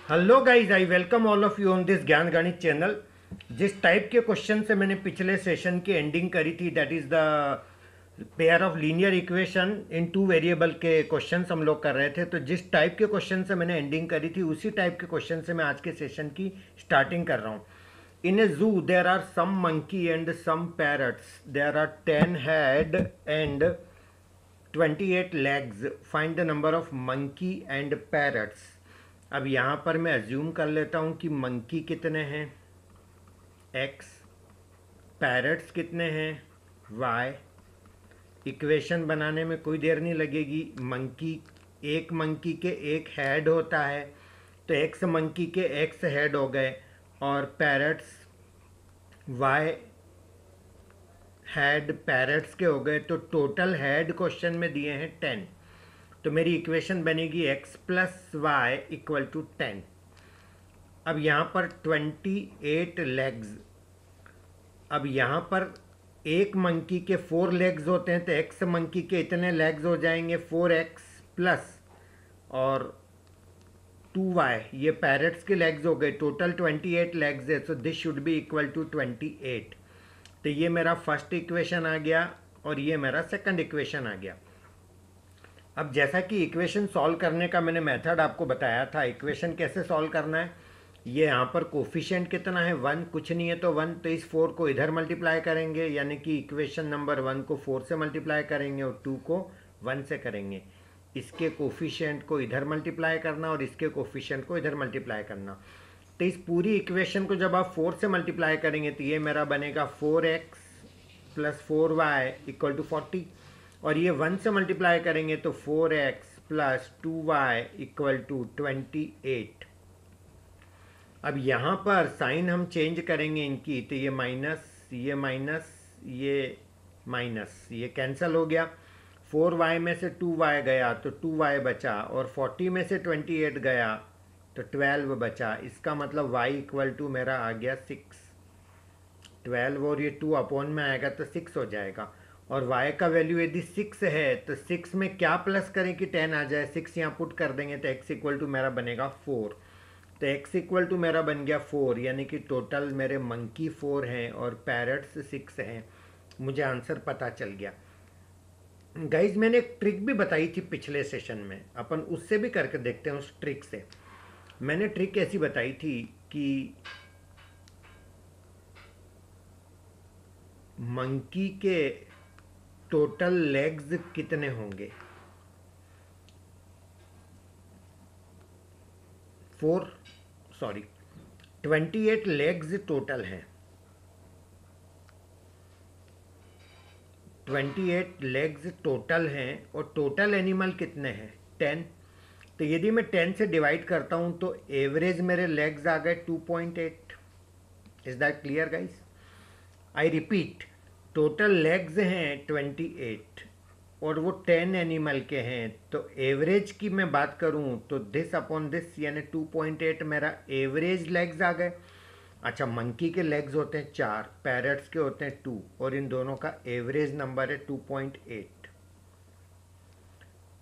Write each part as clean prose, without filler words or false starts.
Hello guys, I welcome all of you on this ज्ञान गणित channel. जिस type के क्वेश्चन से मैंने पिछले सेशन की एंडिंग करी थी, that is the pair of linear equation in two variable के क्वेश्चंस हम लोग कर रहे थे। तो जिस टाइप के क्वेश्चन से मैंने एंडिंग करी थी, उसी टाइप के क्वेश्चन से मैं आज के सेशन की स्टार्टिंग कर रहा हूँ। In a zoo there are some monkey and some parrots, there are 10 head and 28 legs. Find the number of monkey and parrots. अब यहाँ पर मैं अज्यूम कर लेता हूँ कि मंकी कितने हैं, x, पैरट्स कितने हैं, y। इक्वेशन बनाने में कोई देर नहीं लगेगी। एक मंकी के एक हेड होता है, तो x मंकी के x हेड हो गए, और पैरट्स y हेड पैरट्स के हो गए। तो टोटल हेड क्वेश्चन में दिए हैं 10। तो मेरी इक्वेशन बनेगी x plus y equal to 10। अब यहाँ पर 28 लेग्स। अब यहाँ पर एक मंकी के 4 लेग्स होते हैं, तो x मंकी के इतने लेग्स हो जाएंगे 4x प्लस और 2y, ये पैरट्स के लेग्स हो गए। टोटल 28 लेग्स है, so this should be equal to 28। तो ये मेरा फर्स्ट इक्वेशन आ गया और ये मेरा सेकंड इक्वेशन आ गया। अब जैसा कि इक्वेशन सॉल्व करने का मैंने मेथड आपको बताया था, इक्वेशन कैसे सॉल्व करना है। ये यहाँ पर कोफिशिएंट कितना है, 1, कुछ नहीं है तो 1, तो इस 4 को इधर मल्टीप्लाई करेंगे, यानी कि इक्वेशन नंबर 1 को 4 से मल्टीप्लाई करेंगे और 2 को 1 से करेंगे। इसके कोफिशिएंट को इधर मल्टीप्लाई करना और इसके कोफिशिएंट को इधर मल्टीप्लाई करना। तो इस पूरी इक्वेशन को जब आप 4 से मल्टीप्लाई करेंगे तो ये मेरा बनेगा 4x plus 4y equal to 40, और ये 1 से मल्टीप्लाई करेंगे तो 4x plus 2y equal to 28। अब यहाँ पर साइन हम चेंज करेंगे इनकी, तो ये माइनस, ये माइनस, ये माइनस, ये कैंसिल हो गया। 4y में से 2y गया तो 2y बचा, और 40 में से 28 गया तो 12 बचा। इसका मतलब y इक्वल टू मेरा आ गया 6। 12 और ये 2 अपॉन में आएगा तो 6 हो जाएगा। और y का वैल्यू यदि 6 है तो 6 में क्या प्लस करें कि 10 आ जाए, 6 यहाँ पुट कर देंगे तो x इक्वल टू मेरा बनेगा 4। तो x इक्वल टू मेरा बन गया 4, यानी कि टोटल मेरे मंकी 4 हैं और पैरट्स 6 हैं। मुझे आंसर पता चल गया। गाइज, मैंने एक ट्रिक भी बताई थी पिछले सेशन में, अपन उससे भी करके देखते हैं। उस ट्रिक से मैंने ट्रिक ऐसी बताई थी कि मंकी के टोटल लेग्स कितने होंगे। 28 लेग्स टोटल हैं। 28 लेग्स टोटल हैं और टोटल एनिमल कितने हैं, 10। तो यदि मैं 10 से डिवाइड करता हूं तो एवरेज मेरे लेग्स आ गए 2.8। Is that clear guys? I repeat, total legs हैं 28 और वो 10 एनिमल के हैं, तो एवरेज की मैं बात करूं तो दिस अपॉन दिस, यानी 2.8 मेरा एवरेज लेग्स आ गए। अच्छा, मंकी के लेग्स होते हैं 4, पैरट्स के होते हैं 2, और इन दोनों का एवरेज नंबर है 2.8।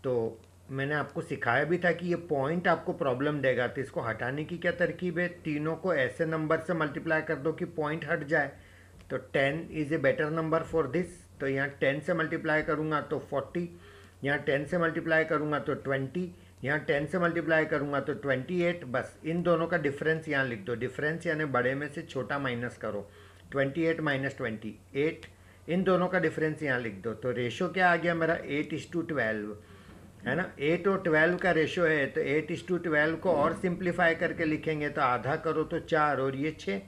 तो मैंने आपको सिखाया भी था कि ये पॉइंट आपको प्रॉब्लम देगा, तो इसको हटाने की क्या तरकीब है, तीनों को ऐसे नंबर से मल्टीप्लाई कर दो कि पॉइंट हट जाए। तो 10 is a better number for this. तो यहाँ 10 से मल्टीप्लाई करूँगा तो 40, यहाँ 10 से मल्टीप्लाई करूँगा तो 20, यहाँ 10 से मल्टीप्लाई करूँगा तो 28। बस इन दोनों का डिफरेंस यहाँ लिख दो। डिफरेंस यानी बड़े में से छोटा माइनस करो, 28 माइनस 28, इन दोनों का डिफरेंस यहाँ लिख दो। तो रेशो क्या आ गया मेरा, 8:12 है ना। 8 और 12 का रेशो है, तो 8:12 को और सिंप्लीफाई करके लिखेंगे तो आधा करो तो 4 और ये 6।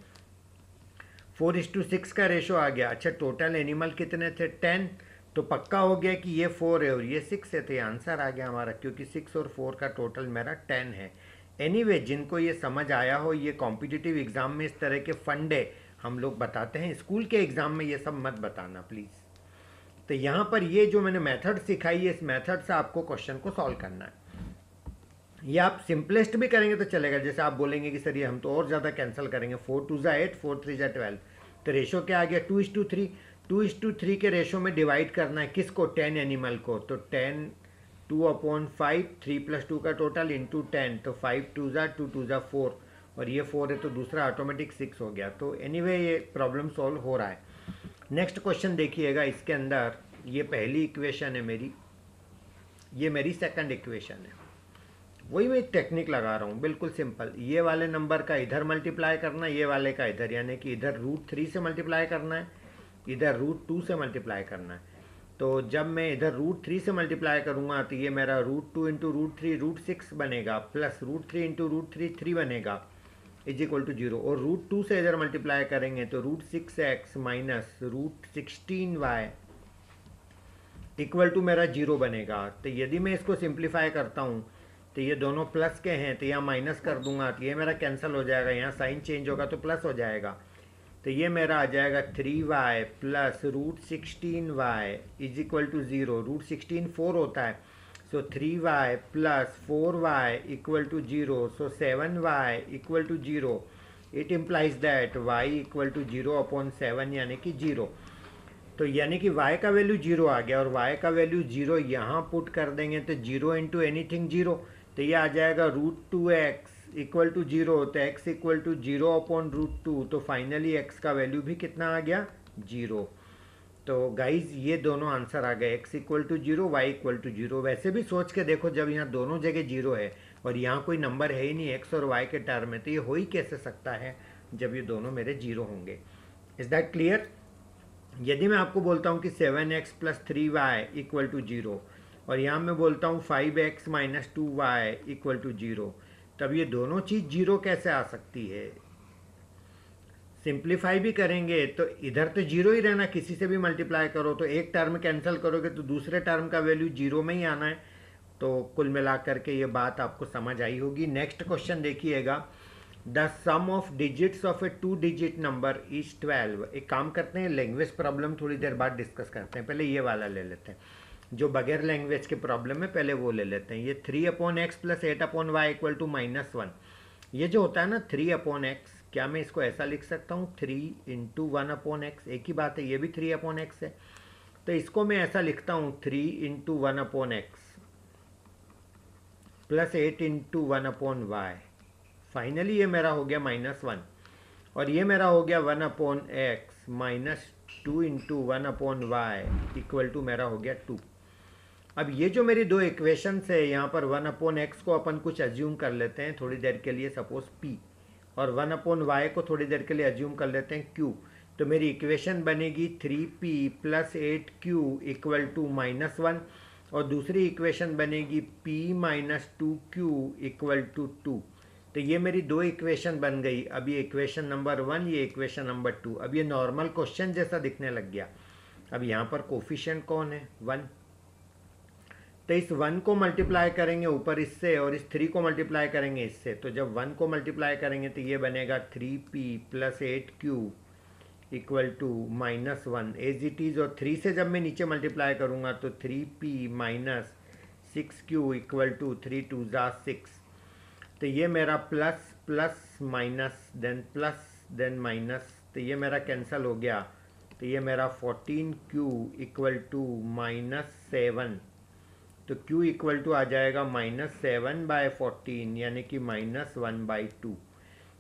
4:6 का रेशो आ गया। अच्छा, टोटल एनिमल कितने थे, 10। तो पक्का हो गया कि ये 4 है और ये 6 है, तो ये आंसर आ गया हमारा, क्योंकि 6 और 4 का टोटल मेरा 10 है। एनीवे, जिनको ये समझ आया हो, ये कॉम्पिटिटिव एग्जाम में इस तरह के फंडे हम लोग बताते हैं, स्कूल के एग्जाम में ये सब मत बताना प्लीज़। तो यहाँ पर ये जो मैंने मेथड सिखाई है, इस मेथड से आपको क्वेश्चन को सॉल्व करना है। ये आप सिंपलेस्ट भी करेंगे तो चलेगा। जैसे आप बोलेंगे कि सर ये हम तो और ज़्यादा कैंसिल करेंगे, 4 2 8, 4 3 12, तो रेशो क्या आ गया, 2:3। 2:3 के रेशो में डिवाइड करना है किसको, 10 एनिमल को। तो 10 2/5, 3 + 2 का टोटल इंटू 10, तो 5 2 ज़ा 2 2 ज़ा 4, और ये 4 है तो दूसरा ऑटोमेटिक 6 हो गया। तो एनीवे ये प्रॉब्लम सॉल्व हो रहा है। नेक्स्ट क्वेश्चन देखिएगा, इसके अंदर ये पहली इक्वेशन है मेरी, ये मेरी सेकंड इक्वेशन है। वही मैं एक टेक्निक लगा रहा हूँ, बिल्कुल सिंपल। ये वाले नंबर का इधर मल्टीप्लाई करना, ये वाले का इधर, यानी कि इधर √3 से मल्टीप्लाई करना है, इधर √2 से मल्टीप्लाई करना है। तो जब मैं इधर √3 से मल्टीप्लाई करूँगा तो ये मेरा √2 इंटू √3 √6 बनेगा, प्लस √3 इंटू √3 3 बनेगा, इज इक्वल टू 0। और √2 से इधर मल्टीप्लाई करेंगे तो √6x minus √16y equal to मेरा 0 बनेगा। तो यदि मैं इसको सिंप्लीफाई करता हूँ तो ये दोनों प्लस के हैं, तो यहाँ माइनस कर दूंगा तो ये मेरा कैंसिल हो जाएगा, यहाँ साइन चेंज होगा तो प्लस हो जाएगा। तो ये मेरा आ जाएगा 3y plus √16y is equal to 0। √16 4 होता है, so 3y plus 4y equal to 0, so 7y equal to 0। It implies that y equal to 0/7 यानी कि 0। तो यानी कि y का वैल्यू 0 आ गया, और y का वैल्यू 0 यहाँ पुट कर देंगे तो 0 इंटू एनीथिंग 0, तो ये आ जाएगा √2x इक्वल टू 0, तो x इक्वल टू 0/√2, तो फाइनली x का वैल्यू भी कितना आ गया, 0। तो गाइज ये दोनों आंसर आ गए, x equal to 0, y equal to 0। वैसे भी सोच के देखो, जब यहाँ दोनों जगह 0 है और यहाँ कोई नंबर है ही नहीं x और y के टर्म में, तो ये हो ही कैसे सकता है जब ये दोनों मेरे 0 होंगे। Is that clear? यदि मैं आपको बोलता हूँ कि 7x plus 3y equal to 0, और यहाँ मैं बोलता हूँ 5x minus 2y equal to 0, तब ये दोनों चीज़ 0 कैसे आ सकती है? सिंप्लीफाई भी करेंगे तो इधर तो 0 ही रहना, किसी से भी मल्टीप्लाई करो तो एक टर्म कैंसिल करोगे तो दूसरे टर्म का वैल्यू 0 में ही आना है। तो कुल मिला करके ये बात आपको समझ आई होगी। नेक्स्ट क्वेश्चन देखिएगा, the sum of digits of a 2 digit number is 12। एक काम करते हैं, लैंग्वेज प्रॉब्लम थोड़ी देर बाद डिस्कस करते हैं, पहले ये वाला ले लेते हैं जो बगैर लैंग्वेज के प्रॉब्लम है, पहले वो ले लेते हैं। ये 3/x plus 8/y equal to -1, ये जो होता है ना 3/x, क्या मैं इसको ऐसा लिख सकता हूँ 3 इंटू 1/x? एक ही बात है, ये भी 3/x है, तो इसको मैं ऐसा लिखता हूँ 3 into 1/x plus 8 into 1/y। Finally ये मेरा हो गया -1, और ये मेरा हो गया 1/x minus 2 into 1/y equal to मेरा हो गया 2। अब ये जो मेरी दो इक्वेशंस है, यहाँ पर 1/x को अपन कुछ अज्यूम कर लेते हैं थोड़ी देर के लिए, सपोज p, और 1/y को थोड़ी देर के लिए अज्यूम कर लेते हैं q। तो मेरी इक्वेशन बनेगी 3p plus 8q equal to -1, और दूसरी इक्वेशन बनेगी p minus 2q equal to 2। तो ये मेरी दो इक्वेशन बन गई। अब ये इक्वेशन नंबर 1, ये इक्वेशन नंबर 2। अब ये नॉर्मल क्वेश्चन जैसा दिखने लग गया। अब यहाँ पर कोफिशिएंट कौन है, 1, तो इस 1 को मल्टीप्लाई करेंगे ऊपर इससे, और इस 3 को मल्टीप्लाई करेंगे इससे। तो जब 1 को मल्टीप्लाई करेंगे तो ये बनेगा 3p plus 8q equal to -1 as it is, और 3 से जब मैं नीचे मल्टीप्लाई करूँगा तो 3p minus 6q equal to 3 2 ज़ा 6। तो ये मेरा plus plus minus then plus then minus, तो ये मेरा कैंसिल हो गया। तो ये मेरा 14q इक्वल टू -7, तो q इक्वल टू आ जाएगा -7/14 यानी कि -1/2।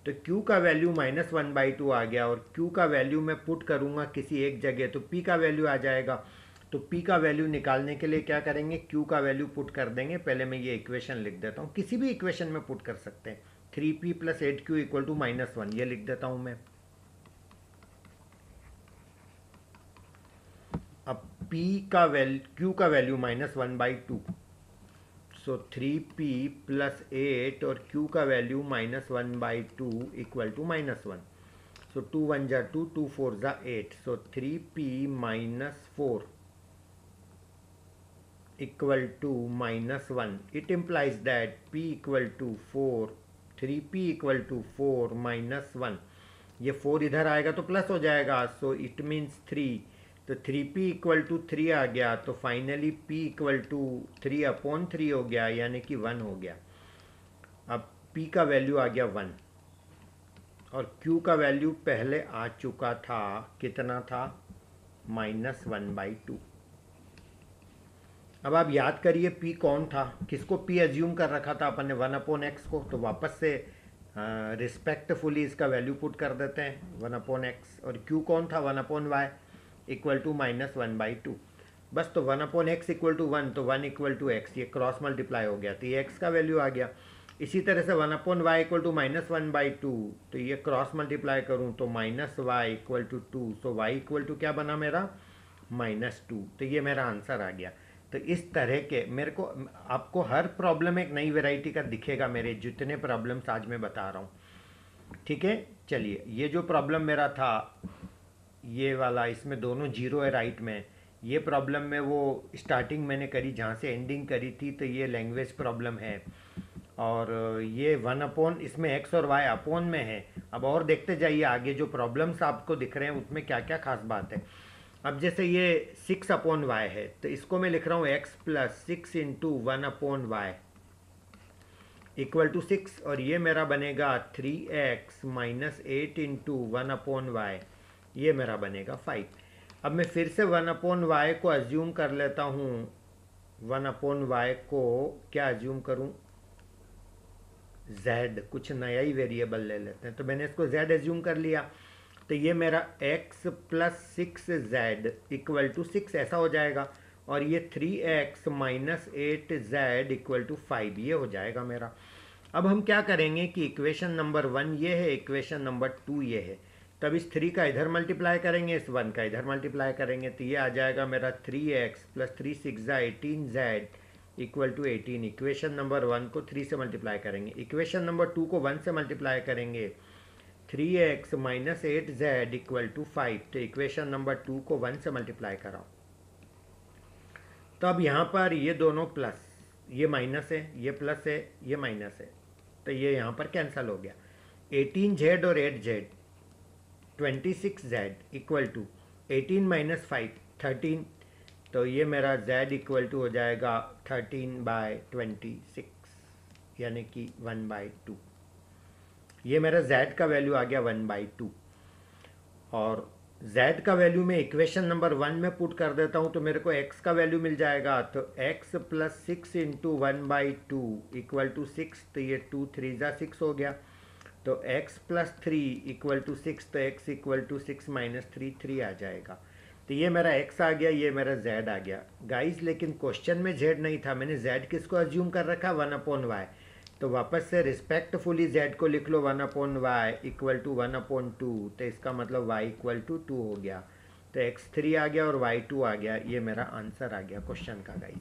तो q का वैल्यू -1/2 आ गया, और q का वैल्यू मैं पुट करूँगा किसी एक जगह तो p का वैल्यू आ जाएगा। तो p का वैल्यू निकालने के लिए क्या करेंगे, q का वैल्यू पुट कर देंगे। पहले मैं ये इक्वेशन लिख देता हूँ, किसी भी इक्वेशन में पुट कर सकते हैं। 3p plus 8q equal to -1, ये लिख देता हूँ मैं। अब q का वैल्यू -1/2, सो 3p प्लस 8 और q का वैल्यू -1/2 इक्वल टू -1। सो 2 1 जा 2, 2 4 जा 8, so 3p minus 4 equal to -1। It implies that p equal to 4, 3p equal to 4 -1। ये 4 इधर आएगा तो प्लस हो जाएगा, सो इट मीन्स 3, तो 3p इक्वल टू 3 आ गया। तो फाइनली p इक्वल टू 3/3 हो गया, यानी कि 1 हो गया। अब p का वैल्यू आ गया 1, और q का वैल्यू पहले आ चुका था, कितना था, -1/2। अब आप याद करिए p कौन था, किसको p एज्यूम कर रखा था अपन ने, 1/x को। तो वापस से रिस्पेक्टफुली इसका वैल्यू पुट कर देते हैं 1/x, और q कौन था 1/y इक्वल टू -1/2। बस तो 1/x इक्वल टू 1, तो 1 इक्वल टू एक्स, ये क्रॉस मल्टीप्लाई हो गया तो ये x का वैल्यू आ गया। इसी तरह से 1/y इक्वल टू -1/2, तो ये क्रॉस मल्टीप्लाई करूँ तो -y equal to 2, so y equal to क्या बना मेरा -2। तो ये मेरा आंसर आ गया। तो इस तरह के मेरे को, आपको हर प्रॉब्लम एक नई वैरायटी का दिखेगा, मेरे जितने प्रॉब्लम्स आज मैं बता रहा हूँ। ठीक है, चलिए ये जो प्रॉब्लम मेरा था ये वाला, इसमें दोनों जीरो है राइट में। ये प्रॉब्लम में वो स्टार्टिंग मैंने करी जहाँ से एंडिंग करी थी, तो ये लैंग्वेज प्रॉब्लम है। और ये 1 इसमें x और y अपोन में है। अब और देखते जाइए आगे जो प्रॉब्लम्स आपको दिख रहे हैं उसमें क्या क्या खास बात है। अब जैसे ये 6/y है, तो इसको मैं लिख रहा हूँ x plus 6 into 1/y equal to 6, और ये मेरा बनेगा 3x माइनस 8 इंटू 1/y, ये मेरा बनेगा 5। अब मैं फिर से 1/y को अज्यूम कर लेता हूँ। 1/y को क्या अज्यूम करूँ, z, कुछ नया ही वेरिएबल ले लेते हैं। तो मैंने इसको z एज्यूम कर लिया, तो ये मेरा x plus 6z equal to 6 ऐसा हो जाएगा, और ये 3x minus 8z equal to 5 ये हो जाएगा मेरा। अब हम क्या करेंगे कि इक्वेशन नंबर 1 ये है, इक्वेशन नंबर 2 ये है। तब इस 3 का इधर मल्टीप्लाई करेंगे, इस 1 का इधर मल्टीप्लाई करेंगे, तो ये आ जाएगा मेरा 3x plus 3 6 18z equal to 18। Equation number 1 को 3 से मल्टीप्लाई करेंगे, इक्वेशन नंबर 2 को 1 से मल्टीप्लाई करेंगे, 3x minus 8z equal to 5। तो इक्वेशन नंबर 2 को 1 से मल्टीप्लाई कराओ। तो अब यहाँ पर ये दोनों प्लस, ये माइनस है, ये प्लस है, ये माइनस है, तो ये यहाँ पर कैंसिल हो गया। 18z और 8z 26z equal to 18 minus 5 13, तो ये मेरा z इक्वल टू हो जाएगा 13/26 यानी कि 1/2। ये मेरा z का वैल्यू आ गया 1/2, और z का वैल्यू मैं इक्वेशन नंबर 1 में पुट कर देता हूँ, तो मेरे को x का वैल्यू मिल जाएगा। तो x plus 6 into 1/2 equal to 6, तो ये 2 3 6 हो गया। तो x प्लस 3 इक्वल टू 6, तो x इक्वल टू 6 माइनस 3 3 आ जाएगा। तो ये मेरा x आ गया, ये मेरा z आ गया गाइस। लेकिन क्वेश्चन में z नहीं था, मैंने z किसको अज्यूम कर रखा 1/y। तो वापस से रिस्पेक्टफुली z को लिख लो 1/y इक्वल टू 1/2, तो इसका मतलब y इक्वल टू 2 हो गया। तो x3 आ गया और y2 आ गया, ये मेरा आंसर आ गया क्वेश्चन का गाइस।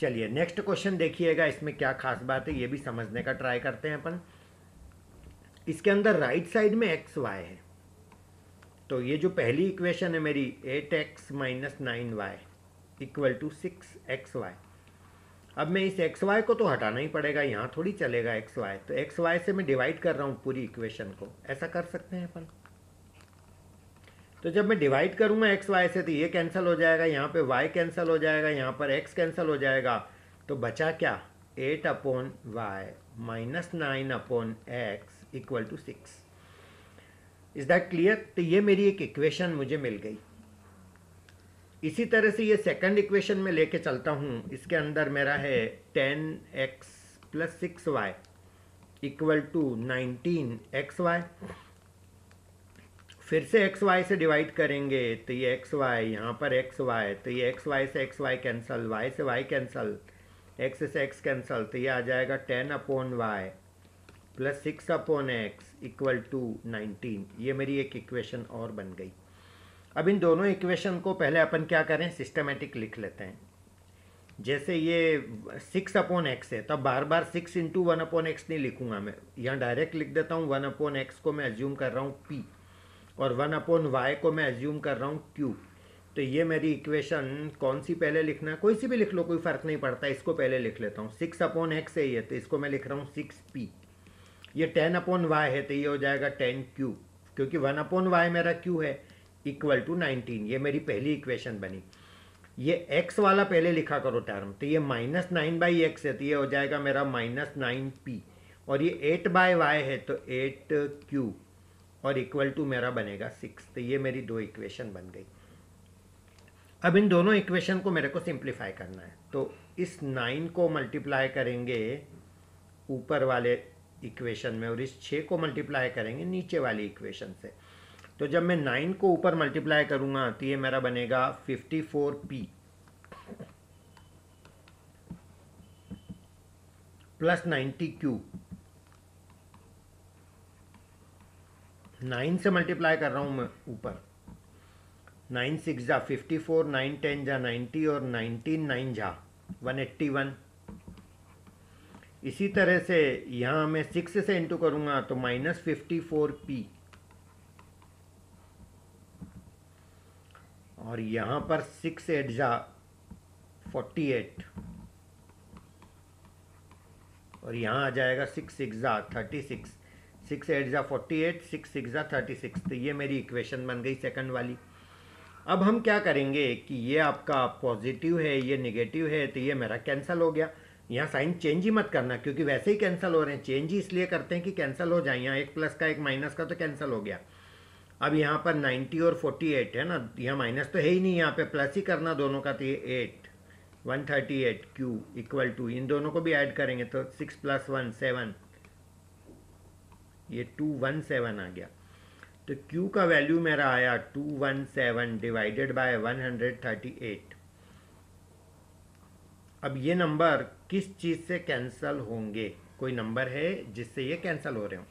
चलिए नेक्स्ट क्वेश्चन देखिएगा, इसमें क्या खास बात है ये भी समझने का ट्राई करते हैं अपन। इसके अंदर राइट साइड में x y है, तो ये जो पहली इक्वेशन है मेरी 8x minus 9y equal to 6xy। अब मैं इस xy को तो हटाना ही पड़ेगा, यहाँ थोड़ी चलेगा xy, तो xy से मैं डिवाइड कर रहा हूँ पूरी इक्वेशन को, ऐसा कर सकते हैं अपन। तो जब मैं डिवाइड करूँगा xy से तो ये कैंसिल हो जाएगा, यहाँ पे y कैंसिल हो जाएगा, यहाँ पर x कैंसिल हो जाएगा, तो बचा क्या 8/y minus 9/x equal to 6। Is that clear? तो ये मेरी एक इक्वेशन मुझे मिल गई। इसी तरह से ये सेकंड इक्वेशन में लेके चलता हूँ, इसके अंदर मेरा है 10x plus 6y equal to 19xy। फिर से xy से डिवाइड करेंगे, तो ये xy, यहाँ पर xy, तो ये xy से xy कैंसल, y से y कैंसल, x से x कैंसल, तो ये आ जाएगा 10/y plus 6/x equal to 19। ये मेरी एक इक्वेशन और बन गई। अब इन दोनों इक्वेशन को पहले अपन क्या करें, सिस्टमेटिक लिख लेते हैं। जैसे ये 6/x है, तब बार बार 6 इंटू 1/x नहीं लिखूंगा मैं, यहाँ डायरेक्ट लिख देता हूँ 1/x को मैं एज्यूम कर रहा हूँ p, और 1/y को मैं एज्यूम कर रहा हूँ q। तो ये मेरी इक्वेशन कौन सी पहले लिखना है, कोई सी भी लिख लो, कोई फ़र्क नहीं पड़ता। इसको पहले लिख लेता हूँ, 6/x है ये, तो इसको मैं लिख रहा हूँ 6p। ये 10/y है, तो ये हो जाएगा 10q, क्योंकि 1/y मेरा q है, इक्वल टू 19। ये मेरी पहली इक्वेशन बनी। ये x वाला पहले लिखा करो टर्म, तो ये माइनस 9/x है, तो ये हो जाएगा मेरा माइनस 9p, और ये 8/y है, तो 8q, और इक्वल टू मेरा बनेगा 6। तो ये मेरी दो इक्वेशन बन गई। अब इन दोनों इक्वेशन को मेरे को सिंप्लीफाई करना है, तो इस 9 को मल्टीप्लाई करेंगे ऊपर वाले इक्वेशन में और इस 6 को मल्टीप्लाई करेंगे नीचे वाली इक्वेशन से। तो जब मैं 9 को ऊपर मल्टीप्लाई करूंगा तो ये मेरा बनेगा 54p प्लस 90q। 9 से मल्टीप्लाई कर रहा हूं मैं ऊपर, 9 6 जा 54, 9 10 जा 90 और 19 9 जा 181। इसी तरह से यहाँ मैं 6 से इंटू करूँगा तो माइनस 54p और यहाँ पर 6 8 जा 48 और यहाँ आ जाएगा 6 6 जा 36, 6 8 जा 48, 6 6 जा 36। तो ये मेरी इक्वेशन बन गई सेकंड वाली। अब हम क्या करेंगे कि ये आपका पॉजिटिव है, ये नेगेटिव है, तो ये मेरा कैंसिल हो गया। यहाँ साइन चेंज ही मत करना क्योंकि वैसे ही कैंसिल हो रहे हैं, चेंज ही इसलिए करते हैं कि कैंसिल हो जाए। यहाँ एक प्लस का एक माइनस का तो कैंसिल हो गया। अब यहाँ पर 90 और 48 है ना, यहाँ माइनस तो है ही नहीं, यहाँ पे प्लस ही करना दोनों का। तो ये 8 138q इक्वल टू, इन दोनों को भी ऐड करेंगे तो 6 + 1 7, ये 217 आ गया। तो q का वैल्यू मेरा आया 217 डिवाइडेड बाय 138। अब ये नंबर किस चीज से कैंसल होंगे? कोई नंबर है जिससे ये कैंसल हो रहे हो?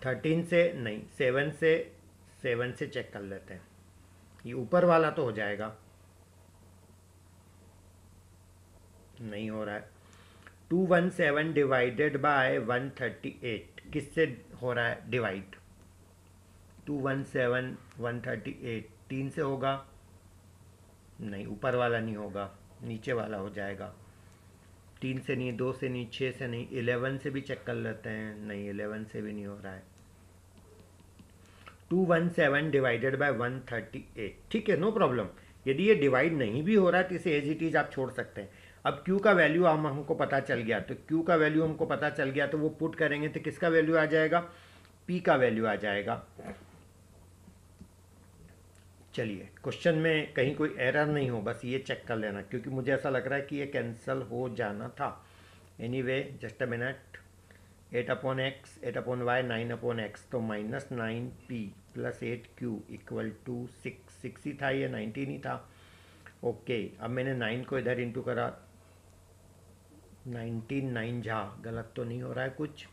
13 से नहीं, 7 से चेक कर लेते हैं। ये ऊपर वाला तो हो जाएगा, नहीं हो रहा है। 217 डिवाइडेड बाय 138 किससे हो रहा है डिवाइड? 217 138 3 से होगा? नहीं, ऊपर वाला नहीं होगा, नीचे वाला हो जाएगा। 3 से नहीं, 2 से नहीं, 6 से नहीं, 11 से भी चेक कर लेते हैं। नहीं, 11 से भी नहीं हो रहा है। 217 डिवाइडेड बाय 138, ठीक है, नो प्रॉब्लम। यदि ये डिवाइड नहीं भी हो रहा है तो इसे एज इट इज आप छोड़ सकते हैं। अब Q का वैल्यू हमको पता चल गया, तो Q का वैल्यू हमको पता चल गया तो वो पुट करेंगे तो किसका वैल्यू आ जाएगा? P का वैल्यू आ जाएगा। चलिए, क्वेश्चन में कहीं कोई एरर नहीं हो, बस ये चेक कर लेना क्योंकि मुझे ऐसा लग रहा है कि ये कैंसिल हो जाना था। Anyway, just a minute. 8/x 8/y 9/x, तो -9p + 8q इक्वल टू 6 ही था, ये 19 ही था। ओके, अब मैंने 9 को इधर इंटू करा, 19 9 झा, गलत तो नहीं हो रहा है कुछ?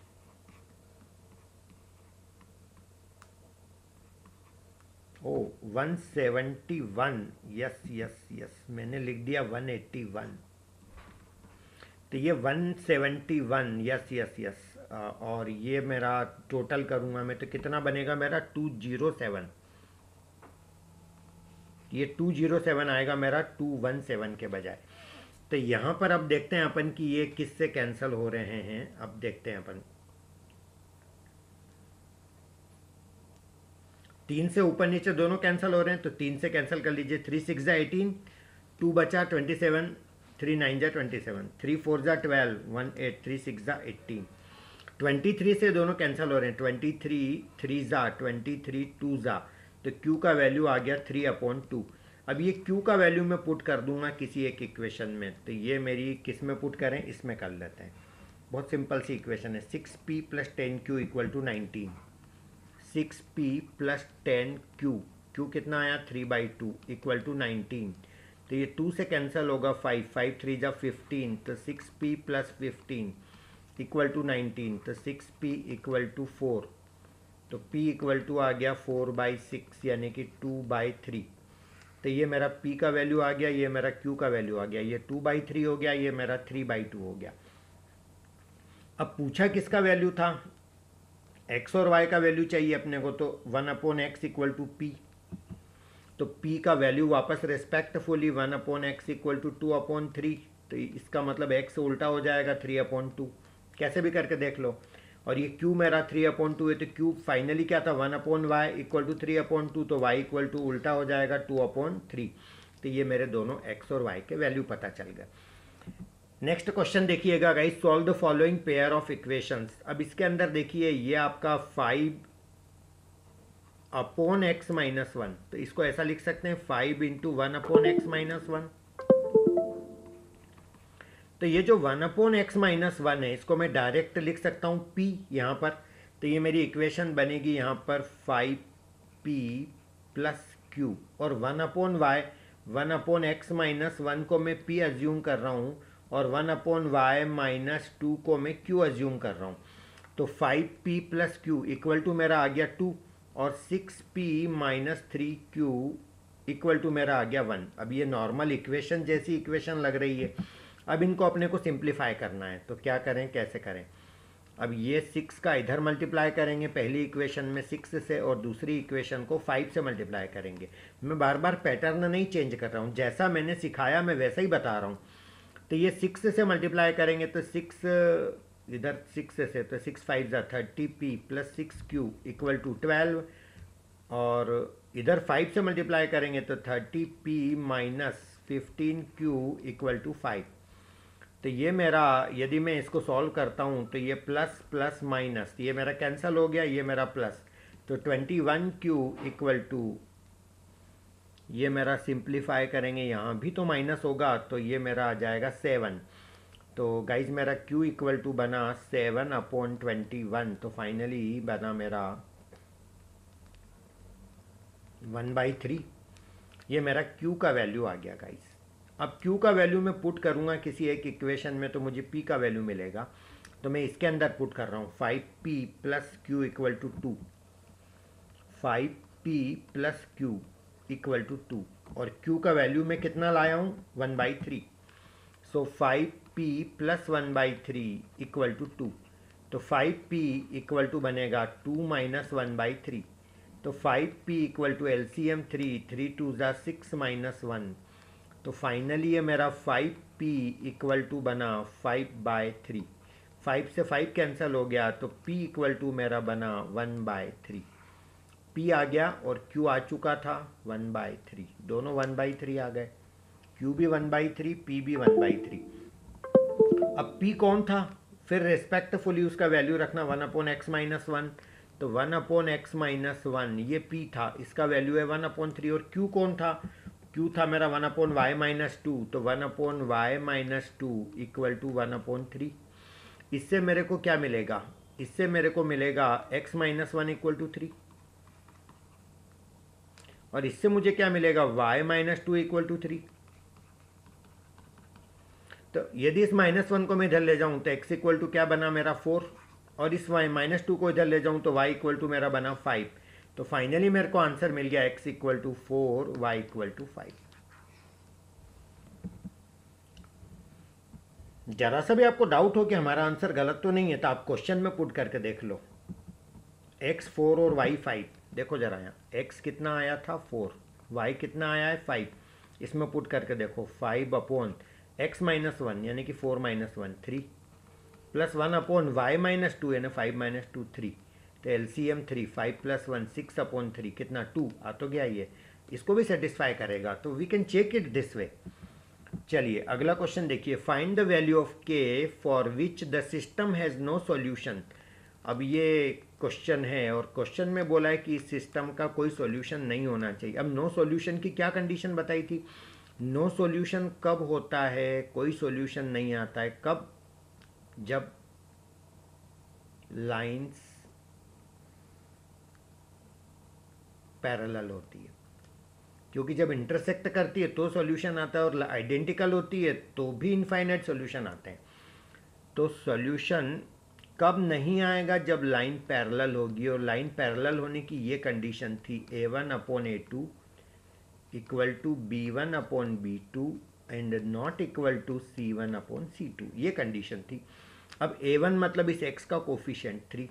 ओ 171, यस यस यस, मैंने लिख दिया 181, तो ये 171, यस यस यस। और ये मेरा टोटल करूंगा मैं तो कितना बनेगा मेरा? 207। ये 207 आएगा मेरा 217 के बजाय। तो यहाँ पर अब देखते हैं अपन कि ये किससे कैंसिल हो रहे हैं। अब देखते हैं अपन, 3 से ऊपर नीचे दोनों कैंसिल हो रहे हैं, तो 3 से कैंसिल कर लीजिए। 3 6 जा 18, 2 बचा 27, 3 9 जा 27, 3 4 जा 12, 1 8, 3 6 जा 18। 23 से दोनों कैंसिल हो रहे हैं, 23 3 जा 23 2 जा, तो Q का वैल्यू आ गया 3/2। अब ये Q का वैल्यू मैं पुट कर दूंगा किसी एक इक्वेशन में, तो ये मेरी किस में पुट करें? इसमें कर लेते हैं। बहुत सिंपल सी इक्वेशन है। 6p + 10q equal to 19। 6p + 10q, q कितना आया? 3/2 इक्वल टू 19। तो ये 2 से कैंसिल होगा, 5 5 3 जा 15, तो 6p + 15 इक्वल टू 19, तो 6p इक्वल टू 4, तो p इक्वल टू आ गया 4/6 यानी कि 2/3। तो ये मेरा p का वैल्यू आ गया, ये मेरा q का वैल्यू आ गया। ये 2/3 हो गया, ये मेरा 3/2 हो गया। अब पूछा किसका वैल्यू था? x और y का वैल्यू चाहिए अपने को, तो 1/x इक्वल टू p। तो p का वैल्यू वापस रेस्पेक्टफुली 1/x इक्वल टू 2/3, तो इसका मतलब x उल्टा हो जाएगा 3/2। कैसे भी करके देख लो। और ये q मेरा 3/2 है, तो q फाइनली क्या था? 1/y इक्वल टू 3/2, तो y इक्वल टू उल्टा हो जाएगा 2/3। तो ये मेरे दोनों x और y के वैल्यू पता चल गए। नेक्स्ट क्वेश्चन देखिएगा guys, solve the following pair of equations. अब इसके अंदर देखिए, ये आपका 5 अपॉन एक्स माइनस वन, तो इसको ऐसा लिख सकते हैं 5 into 1 upon x minus one. तो ये जो 1 अपॉन एक्स माइनस वन है इसको मैं डायरेक्ट लिख सकता हूँ p यहाँ पर। तो ये मेरी इक्वेशन बनेगी यहाँ पर 5p प्लस क्यू, और 1 upon y, 1 upon x minus one को मैं p अज्यूम कर रहा हूँ, और 1 अपॉन वाई माइनस टू को मैं q अज्यूम कर रहा हूँ। तो 5p plus q equal to मेरा आ गया 2, और 6p minus 3q equal to मेरा आ गया 1। अब ये नॉर्मल इक्वेशन जैसी इक्वेशन लग रही है। अब इनको अपने को सिंप्लीफाई करना है, तो क्या करें, कैसे करें। अब ये 6 का इधर मल्टीप्लाई करेंगे पहली इक्वेशन में 6 से, और दूसरी इक्वेशन को 5 से मल्टीप्लाई करेंगे। मैं बार बार पैटर्न नहीं चेंज कर रहा हूँ, जैसा मैंने सिखाया मैं वैसा ही बता रहा हूँ। तो ये 6 से मल्टीप्लाई करेंगे तो 6 इधर 6 से, तो 6 5 जा 30p plus 6q equal to 12, और इधर 5 से मल्टीप्लाई करेंगे तो 30p minus 15q equal to 5। तो ये मेरा, यदि मैं इसको सॉल्व करता हूँ तो ये प्लस प्लस माइनस, ये मेरा कैंसिल हो गया, ये मेरा प्लस, तो 21q इक्वल टू, ये मेरा सिंप्लीफाई करेंगे यहाँ भी तो माइनस होगा, तो ये मेरा आ जाएगा 7। तो गाइज मेरा q इक्वल टू बना 7 अपॉन 21, तो फाइनली बना मेरा 1/3। ये मेरा q का वैल्यू आ गया गाइज। अब q का वैल्यू मैं पुट करूँगा किसी एक इक्वेशन में तो मुझे p का वैल्यू मिलेगा, तो मैं इसके अंदर पुट कर रहा हूँ 5p plus q equal to 2, 5p plus q equal to 2, और q का वैल्यू मैं कितना लाया हूँ 1/3। सो 5p प्लस 1/3 इक्वल टू 2, तो 5p इक्वल टू बनेगा 2 माइनस 1/3, तो 5p इक्वल टू एलसीएम 3 2 जा 6 माइनस 1, तो फाइनली ये मेरा 5p इक्वल टू बना 5/3। 5 से 5 कैंसिल हो गया, तो p इक्वल टू मेरा बना 1/3। p आ गया और q आ चुका था 1/3, दोनों 1/3 आ गए, q भी 1/3, p भी 1/3। अब p कौन था, फिर रेस्पेक्टफुली उसका वैल्यू रखना 1 अपॉन एक्स माइनस वन, तो 1 अपॉन एक्स माइनस वन ये p था, इसका वैल्यू है 1/3। और q कौन था, q था मेरा 1 अपॉन वाई माइनस टू, तो 1 upon y minus two equal to 1/3। इससे मेरे को क्या मिलेगा, इससे मेरे को मिलेगा x minus one equal to 3, और इससे मुझे क्या मिलेगा y minus two equal to 3। तो यदि इस -1 को मैं इधर ले जाऊं तो x इक्वल टू क्या बना मेरा 4, और इस -2 को इधर ले जाऊं तो y इक्वल टू मेरा बना 5। तो फाइनली मेरे को आंसर मिल गया x equal to 4, y equal to 5। जरा सा भी आपको डाउट हो कि हमारा आंसर गलत तो नहीं है तो आप क्वेश्चन में पुट करके देख लो, x 4 और y 5। देखो जरा यहाँ x कितना आया था 4, y कितना आया है 5, इसमें पुट करके देखो 5 अपॉन x माइनस वन यानी कि 4 minus 1 3, plus 1 upon y minus to यानी 5 माइनस 2 3, तो एलसीएम 3, 5 प्लस 1 6 अपॉन 3 कितना 2 आ तो गया, ये इसको भी सेटिस्फाई करेगा, तो we can check it this way. चलिए अगला क्वेश्चन देखिए, find the value of k for which the system has no solution. अब ये क्वेश्चन है और क्वेश्चन में बोला है कि इस सिस्टम का कोई सॉल्यूशन नहीं होना चाहिए। अब नो सॉल्यूशन की क्या कंडीशन बताई थी, नो सॉल्यूशन कब होता है, कोई सॉल्यूशन नहीं आता है, कब, जब लाइंस पैरेलल होती है, क्योंकि जब इंटरसेक्ट करती है तो सॉल्यूशन आता है, और आइडेंटिकल होती है तो भी इनफाइनाइट सॉल्यूशन आते हैं। तो सॉल्यूशन कब नहीं आएगा, जब लाइन पैरेलल होगी, और लाइन पैरेलल होने की ये कंडीशन थी a1 upon a2 equal to b1 upon b2 and not equal to c1 upon c2, ये कंडीशन थी। अब a1 मतलब इस x का कोफिशिएंट 3,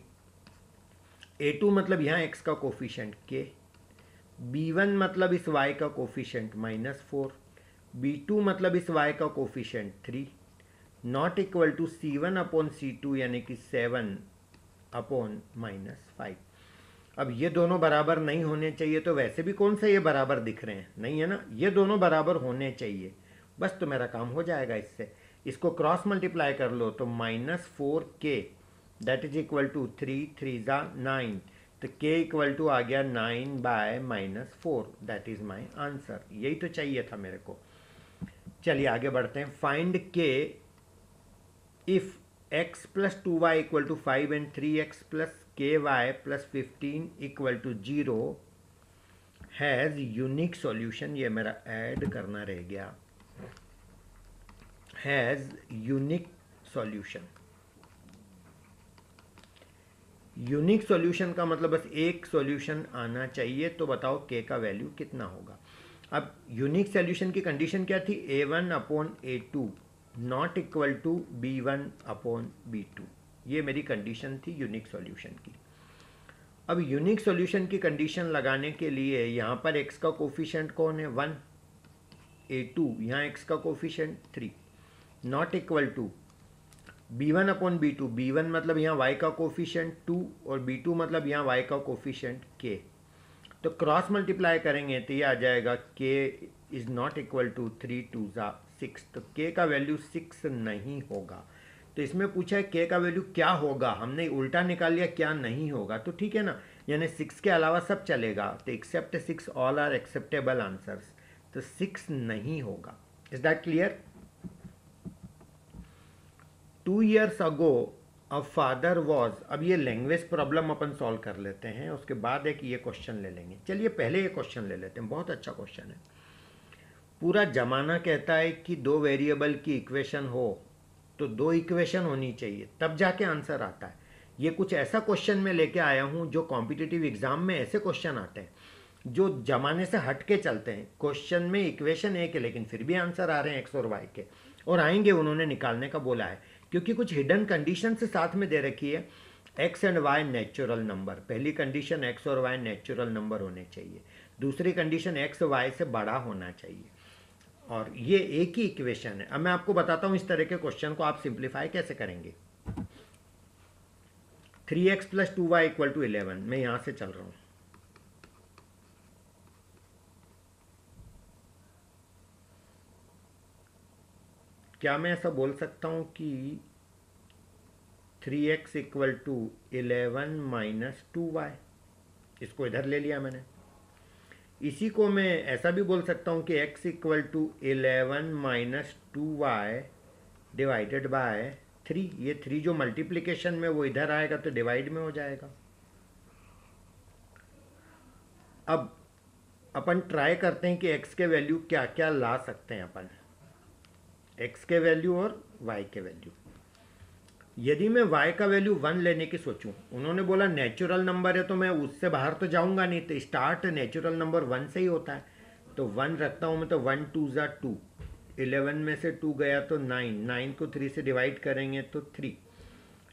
a2 मतलब यहाँ x का कोफिशिएंट k, b1 मतलब इस y का कोफिशिएंट -4, b2 मतलब इस y का coefficient 3, not equal to c1 upon c2 यानी कि 7 अपॉन -5। अब ये दोनों बराबर नहीं होने चाहिए, तो वैसे भी कौन सा ये बराबर दिख रहे हैं, नहीं है ना, ये दोनों बराबर होने चाहिए, बस तो मेरा काम हो जाएगा इससे। इसको क्रॉस मल्टीप्लाई कर लो तो -4k that is equal to 3 3 जा 9, तो k इक्वल टू आ गया 9/-4, दैट इज माई आंसर। यही तो चाहिए था मेरे को। चलिए आगे बढ़ते हैं। Find k if x plus 2y equal to 5 and 3x plus ky plus 15 equal to 0 has unique solution. ये मेरा ऐड करना रह गया, has unique solution. Unique solution का मतलब बस एक सॉल्यूशन आना चाहिए। तो बताओ k का वैल्यू कितना होगा। अब यूनिक सॉल्यूशन की कंडीशन क्या थी, a1/a2 not equal to b1/b2। ये मेरी कंडीशन थी यूनिक सॉल्यूशन की। अब यूनिक सॉल्यूशन की कंडीशन लगाने के लिए यहाँ पर x का कोफिशिएंट कौन है, 1, a2 यहाँ x का coefficient 3, not equal to b1/b2। b1 मतलब यहाँ y का कोफिशिएंट 2 और b2 मतलब यहाँ y का कोफिशिएंट k। तो क्रॉस मल्टीप्लाई करेंगे तो ये आ जाएगा k is not equal to 3 2 6। तो k का वैल्यू 6 नहीं होगा। तो इसमें पूछा है k का वैल्यू क्या होगा, हमने उल्टा निकाल लिया क्या नहीं होगा। तो ठीक है ना, यानी 6 के अलावा सब चलेगा। तो except 6 all are acceptable answers. तो 6 नहीं होगा। Is that clear. 2 years ago a father was. अब ये लैंग्वेज प्रॉब्लम अपन सॉल्व कर लेते हैं, उसके बाद एक ये क्वेश्चन ले लेंगे। चलिए पहले ये क्वेश्चन ले लेते हैं, बहुत अच्छा क्वेश्चन है। पूरा जमाना कहता है कि 2 वेरिएबल की इक्वेशन हो तो 2 इक्वेशन होनी चाहिए तब जाके आंसर आता है। ये कुछ ऐसा क्वेश्चन में लेके आया हूँ जो कॉम्पिटिटिव एग्जाम में ऐसे क्वेश्चन आते हैं जो जमाने से हट के चलते हैं। क्वेश्चन में इक्वेशन एक है लेकिन फिर भी आंसर आ रहे हैं एक्स और वाई के, और आएंगे, उन्होंने निकालने का बोला है क्योंकि कुछ हिडन कंडीशन से साथ में दे रखी है। X and y natural number, पहली कंडीशन एक्स और वाई नेचुरल नंबर होने चाहिए, दूसरी कंडीशन एक्स वाई से बड़ा होना चाहिए, और ये एक ही इक्वेशन है। अब मैं आपको बताता हूं इस तरह के क्वेश्चन को आप सिंप्लीफाई कैसे करेंगे। 3x plus 2y equal to 11, मैं यहां से चल रहा हूं। क्या मैं ऐसा बोल सकता हूं कि 3x equal to 11 minus 2y, इसको इधर ले लिया मैंने। इसी को मैं ऐसा भी बोल सकता हूं कि x equal to 11 minus 2y divided by 3। ये 3 जो मल्टीप्लिकेशन में वो इधर आएगा तो डिवाइड में हो जाएगा। अब अपन ट्राई करते हैं कि x के वैल्यू क्या क्या ला सकते हैं अपन, x के वैल्यू और y के वैल्यू। यदि मैं y का वैल्यू 1 लेने की सोचूं, उन्होंने बोला नेचुरल नंबर है तो मैं उससे बाहर तो जाऊंगा नहीं, तो स्टार्ट नेचुरल नंबर 1 से ही होता है। तो 1 रखता हूं मैं, तो 1 2 ज़ा 2, 11 में से 2 गया तो 9, 9 को 3 से डिवाइड करेंगे तो 3,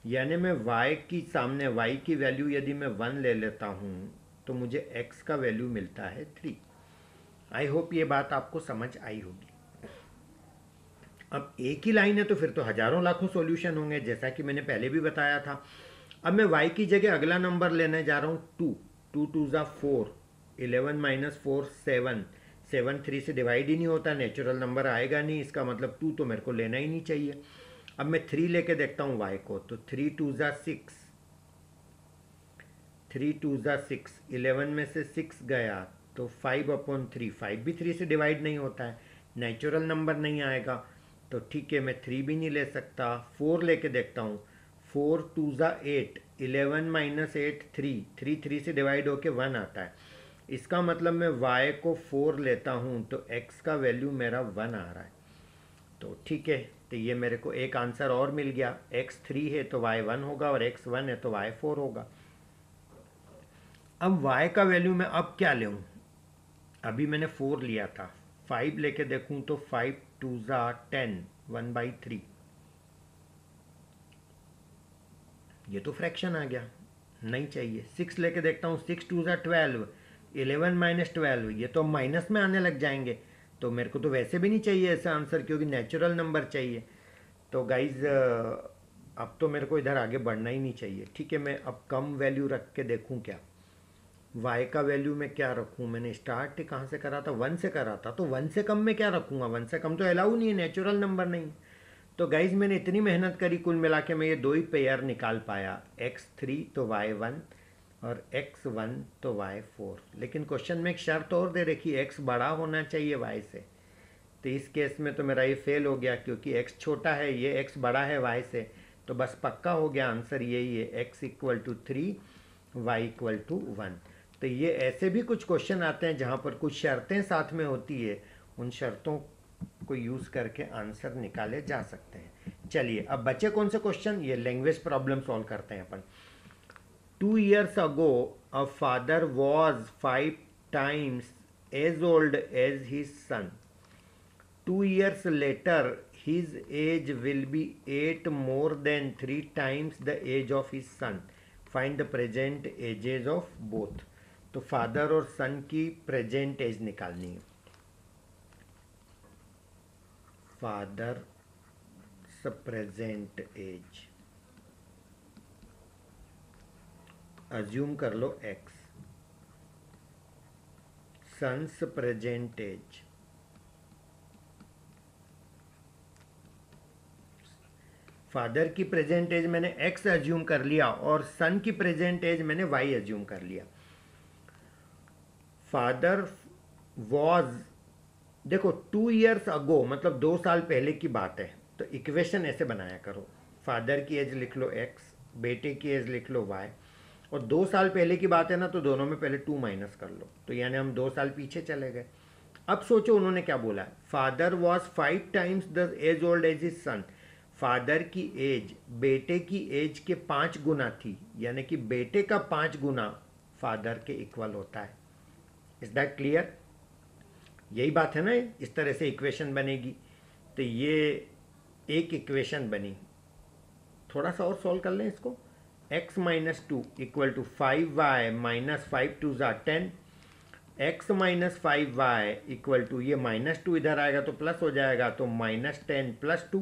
यानी मैं y की सामने y की वैल्यू यदि मैं 1 ले लेता हूं तो मुझे x का वैल्यू मिलता है 3। आई होप ये बात आपको समझ आई होगी। अब एक ही लाइन है तो फिर तो हजारों लाखों सॉल्यूशन होंगे, जैसा कि मैंने पहले भी बताया था। अब मैं y की जगह अगला नंबर लेने जा रहा हूँ 2, 2 2 ज़ा 4, 11 माइनस 4 7, 7 3 से डिवाइड ही नहीं होता, नेचुरल नंबर आएगा नहीं, इसका मतलब 2 तो मेरे को लेना ही नहीं चाहिए। अब मैं 3 लेके देखता हूँ y को, तो 3 2 ज़ा 6, 3 2 ज़ा 6, 11 में से 6 गया तो 5/3, 5 भी 3 से डिवाइड नहीं होता है, नेचुरल नंबर नहीं आएगा। तो ठीक है, मैं 3 भी नहीं ले सकता। 4 लेके देखता हूँ, 4 2 ज़ा 8, 11 माइनस 8 3, 3 3 से डिवाइड होके 1 आता है, इसका मतलब मैं y को 4 लेता हूँ तो x का वैल्यू मेरा 1 आ रहा है। तो ठीक है, तो ये मेरे को एक आंसर और मिल गया। x 3 है तो y 1 होगा और x 1 है तो y 4 होगा। अब y का वैल्यू मैं अब क्या लूँ, अभी मैंने 4 लिया था, 5 लेके देखूँ तो 5 2 ज़ा 10, 1/3, ये तो फ्रैक्शन आ गया, नहीं चाहिए। 6 लेके देखता हूँ, 6 2 ज़ा 12, 11 माइनस 12, ये तो माइनस में आने लग जाएंगे, तो मेरे को तो वैसे भी नहीं चाहिए ऐसा आंसर क्योंकि नेचुरल नंबर चाहिए। तो गाइज अब तो मेरे को इधर आगे बढ़ना ही नहीं चाहिए। ठीक है, मैं अब कम वैल्यू रख के देखूँ क्या, y का वैल्यू में क्या रखूँ। मैंने स्टार्ट कहाँ से करा था, 1 से करा था, तो 1 से कम में क्या रखूँगा, 1 से कम तो अलाउ नहीं है, नेचुरल नंबर नहीं। तो गाइज मैंने इतनी मेहनत करी, कुल मिला के मैं ये 2 ही पेयर निकाल पाया, x3 तो y1, और x1 तो y4। लेकिन क्वेश्चन में एक शर्त और दे रखी है, x बड़ा होना चाहिए y से। तो इस केस में तो मेरा ये फेल हो गया, क्योंकि x छोटा है, ये x बड़ा है y से। तो बस पक्का हो गया, आंसर यही है, x equal to 3, y equal to 1। तो ये ऐसे भी कुछ क्वेश्चन आते हैं जहाँ पर कुछ शर्तें साथ में होती है, उन शर्तों को यूज़ करके आंसर निकाले जा सकते हैं। चलिए अब बचे कौन से क्वेश्चन, ये लैंग्वेज प्रॉब्लम सॉल्व करते हैं अपन। 2 years ago, a father was 5 times as old as his son. 2 years later, his age will be 8 more than 3 times the age of his son. Find the present ages of both. तो father और son की present as निकालनी है। Father present age assume कर लो x, son's present age, father की present age मैंने x assume कर लिया और सन की प्रेजेंट एज मैंने y अज्यूम कर लिया। फादर वॉज, देखो 2 years अगो मतलब 2 साल पहले की बात है, तो इक्वेशन ऐसे बनाया करो, फादर की एज लिख लो x, बेटे की एज लिख लो y, और 2 साल पहले की बात है ना, तो दोनों में पहले 2 माइनस कर लो, तो यानी हम 2 साल पीछे चले गए। अब सोचो उन्होंने क्या बोला, father was 5 times the age old age his son. Father की एज बेटे की एज के 5 गुना थी, यानी कि बेटे का 5 गुना फादर के इक्वल होता है। Is that clear? यही बात है ना, इस तरह से इक्वेशन बनेगी। तो ये एक इक्वेशन बनी। थोड़ा सा और सॉल्व कर लें इसको। x minus 2 equal to 5y minus 5 two ज़ा 10, x minus 5y equal to, ये -2 इधर आएगा तो प्लस हो जाएगा, तो -10 प्लस 2,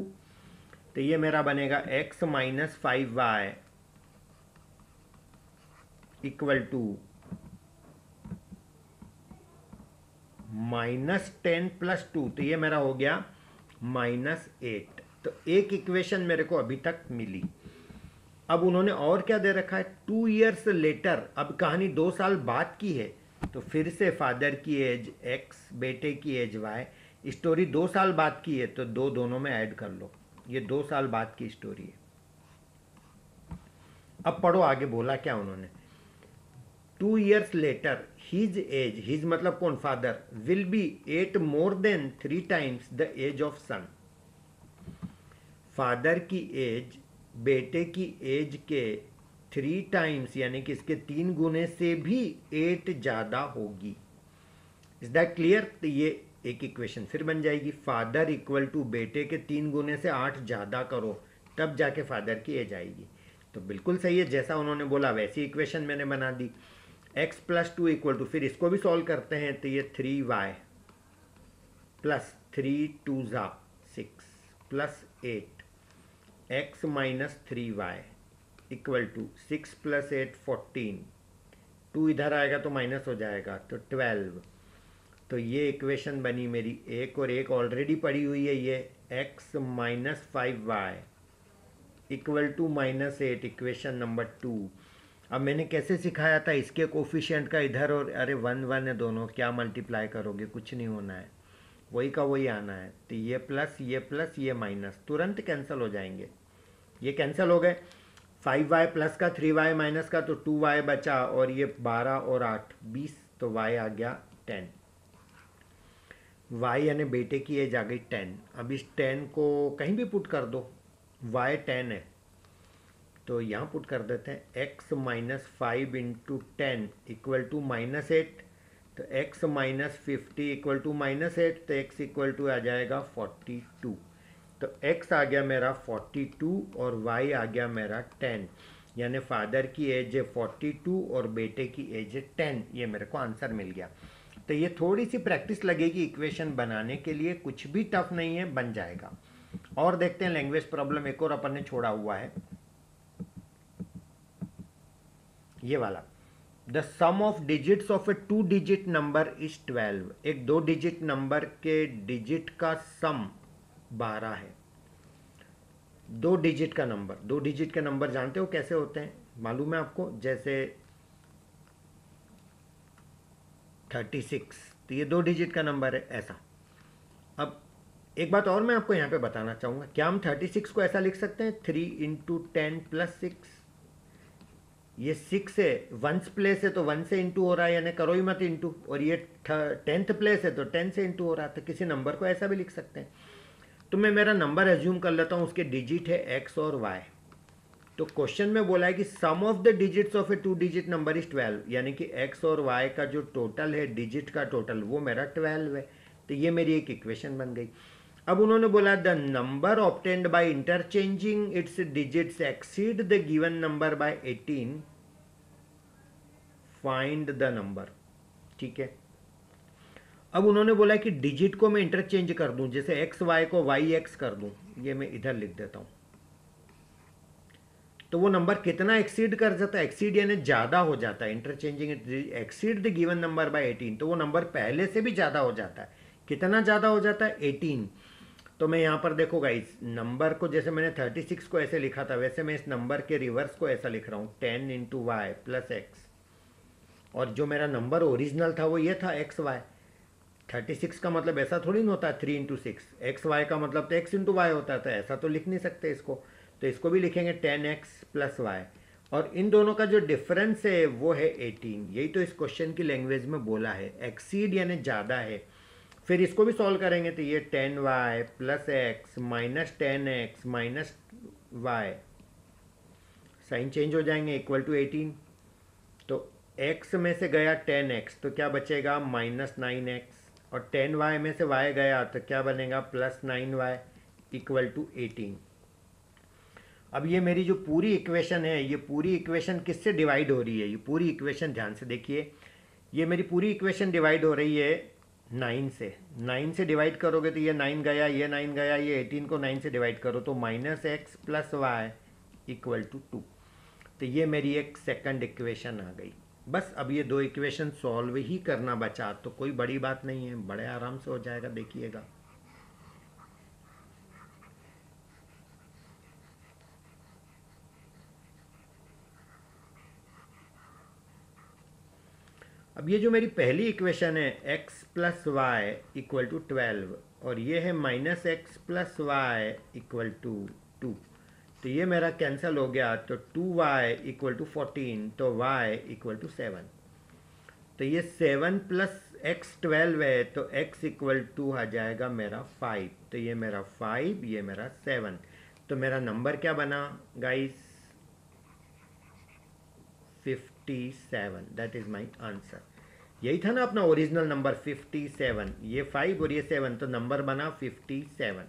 तो ये मेरा बनेगा x minus 5y equal to -10 plus 2, तो ये मेरा हो गया -8। तो एक इक्वेशन मेरे को अभी तक मिली। अब उन्होंने और क्या दे रखा है, 2 years लेटर, अब कहानी 2 साल बाद की है, तो फिर से फादर की एज x, बेटे की एज y, स्टोरी 2 साल बाद की है, तो दोनों में ऐड कर लो, ये 2 साल बाद की स्टोरी है। अब पढ़ो आगे बोला क्या उन्होंने। 2 years later his age, his मतलब कौन, father, will be 8 more than 3 times the age of son. Father की एज बेटे की एज के 3 टाइम्स, यानी कि इसके 3 गुने से भी 8 ज़्यादा होगी। Is that clear? तो ये एक इक्वेशन फिर बन जाएगी, फादर इक्वल टू बेटे के 3 गुने से 8 ज़्यादा करो, तब जाके फादर की एज आएगी। तो बिल्कुल सही है, जैसा उन्होंने बोला वैसी इक्वेशन मैंने बना दी। x प्लस 2 इक्वल टू, फिर इसको भी सॉल्व करते हैं, तो ये 3y प्लस 3 2 ज़ा 6 plus 8, x minus 3y equal to 6 plus 8 14, 2 इधर आएगा तो माइनस हो जाएगा, तो 12। तो ये इक्वेशन बनी मेरी एक, और एक ऑलरेडी पड़ी हुई है, ये x minus 5y equal to -8, equation number 2। अब मैंने कैसे सिखाया था, इसके कोफिशिएंट का इधर, और अरे 1 1 है दोनों, क्या मल्टीप्लाई करोगे, कुछ नहीं होना है, वही का वही आना है। तो ये प्लस ये माइनस तुरंत कैंसिल हो जाएंगे, ये कैंसिल हो गए। 5y प्लस का 3y माइनस का, तो 2y बचा, और ये 12 और 8 20, तो y आ गया 10। y यानी बेटे की एज आ गई 10। अब इस 10 को कहीं भी पुट कर दो, y 10 है, तो यहाँ पुट कर देते हैं x minus 5 into 10 equal to -8, तो x माइनस 50 इक्वल टू -8, तो x इक्वल टू आ जाएगा 42। तो x आ गया मेरा 42 और y आ गया मेरा 10, यानी फादर की एज है 42 और बेटे की एज है 10। ये मेरे को आंसर मिल गया। तो ये थोड़ी सी प्रैक्टिस लगेगी इक्वेशन बनाने के लिए, कुछ भी टफ नहीं है, बन जाएगा। और देखते हैं लैंग्वेज प्रॉब्लम, एक और अपन ने छोड़ा हुआ है, ये वाला। The sum of digits of a 2 digit number is 12। एक 2 डिजिट नंबर के डिजिट का सम 12 है। 2 डिजिट का नंबर, 2 डिजिट के नंबर जानते हो कैसे होते हैं, मालूम है आपको? जैसे 36, तो ये 2 डिजिट का नंबर है ऐसा। अब एक बात और मैं आपको यहाँ पे बताना चाहूँगा, क्या हम 36 को ऐसा लिख सकते हैं 3 इंटू 10 प्लस 6? ये 6 है, 1th प्लेस है तो 1 से इंटू हो रहा है, यानी करो ही मत इंटू, और ये 10th प्लेस है तो 10 से इंटू हो रहा है, तो किसी नंबर को ऐसा भी लिख सकते हैं। तो मैं मेरा नंबर एज्यूम कर लेता हूँ, उसके डिजिट है x और y। तो क्वेश्चन में बोला है कि sum of the digits of a 2 digit number is 12, यानी कि x और y का जो टोटल है, डिजिट का टोटल, वो मेरा 12 है। तो ये मेरी एक इक्वेशन बन गई। अब उन्होंने बोला the number obtained by interchanging it's digits exceed the given number by 18, find the number. ठीक है, अब उन्होंने बोला कि डिजिट को मैं इंटरचेंज कर दूं, जैसे एक्स वाई को वाई एक्स कर दूं, ये मैं इधर लिख देता हूं, तो वो नंबर कितना एक्सीड कर जाता है, एक्सीड यानी ज़्यादा हो जाता है, interchanging exceed the given number by 18, तो वो नंबर पहले से भी ज़्यादा हो जाता है। कितना ज़्यादा हो जाता है? 18। तो मैं यहाँ पर देखो गाइस, नंबर को जैसे मैंने 36 को ऐसे लिखा था, वैसे मैं इस नंबर के रिवर्स को ऐसा लिख रहा हूँ, 10 इंटू वाई प्लस एक्स, और जो मेरा नंबर ओरिजिनल था वो ये था एक्स वाई। 36 का मतलब ऐसा थोड़ी ना होता है 3 इंटू 6, एक्स वाई का मतलब तो एक्स इंटू वाई होता है, तो ऐसा तो लिख नहीं सकते इसको, तो इसको भी लिखेंगे 10x प्लस वाई, और इन दोनों का जो डिफरेंस है वो है 18। यही तो इस क्वेश्चन की लैंग्वेज में बोला है, एक्सीड यानी ज़्यादा है। फिर इसको भी सॉल्व करेंगे तो ये 10y plus x minus 10x minus y, sign change हो जाएंगे, इक्वल टू 18। तो x में से गया 10x, तो क्या बचेगा माइनस 9x, और 10y में से y गया तो क्या बनेगा प्लस 9y इक्वल टू 18। अब ये मेरी जो पूरी इक्वेशन है, ये पूरी इक्वेशन किससे डिवाइड हो रही है? ये पूरी इक्वेशन ध्यान से देखिए, ये मेरी पूरी इक्वेशन डिवाइड हो रही है 9 से। 9 से डिवाइड करोगे तो ये 9 गया, ये 9 गया, ये 18 को 9 से डिवाइड करो तो minus x plus y equal to 2। तो ये मेरी एक सेकंड इक्वेशन आ गई। बस अब ये 2 इक्वेशन सॉल्व ही करना बचा, तो कोई बड़ी बात नहीं है, बड़े आराम से हो जाएगा, देखिएगा। अब ये जो मेरी पहली इक्वेशन है x plus y equal to 12, और ये है minus x plus y equal to 2, तो ये मेरा कैंसिल हो गया, तो 2y इक्वल टू 14, तो y इक्वल टू 7। तो ये 7 प्लस एक्स 12 है, तो x इक्वल टू आ जाएगा मेरा 5, तो ये मेरा 5, ये मेरा 7, तो मेरा नंबर क्या बना guys? 57। That is my answer. यही था ना अपना ओरिजिनल नंबर 57, ये 5 और ये 7, तो नंबर बना 57।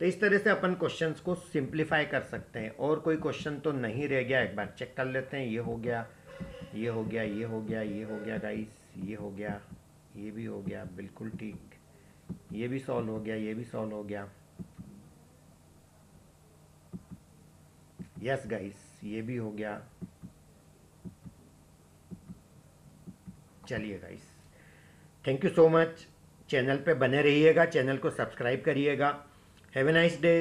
तो इस तरह से अपन क्वेश्चंस को सिंप्लीफाई कर सकते हैं, और कोई क्वेश्चन तो नहीं रह गया, एक बार चेक कर लेते हैं। ये हो गया, ये हो गया, ये हो गया, ये हो गया गाइस, ये हो गया, ये भी हो गया, बिल्कुल ठीक, ये भी सॉल्व हो गया, ये भी सॉल्व हो गया, यस गाइस, ये भी हो गया। चलिए guys, thank you so much. Channel पे बने रहिएगा, चैनल को सब्सक्राइब करिएगा। Have a nice day.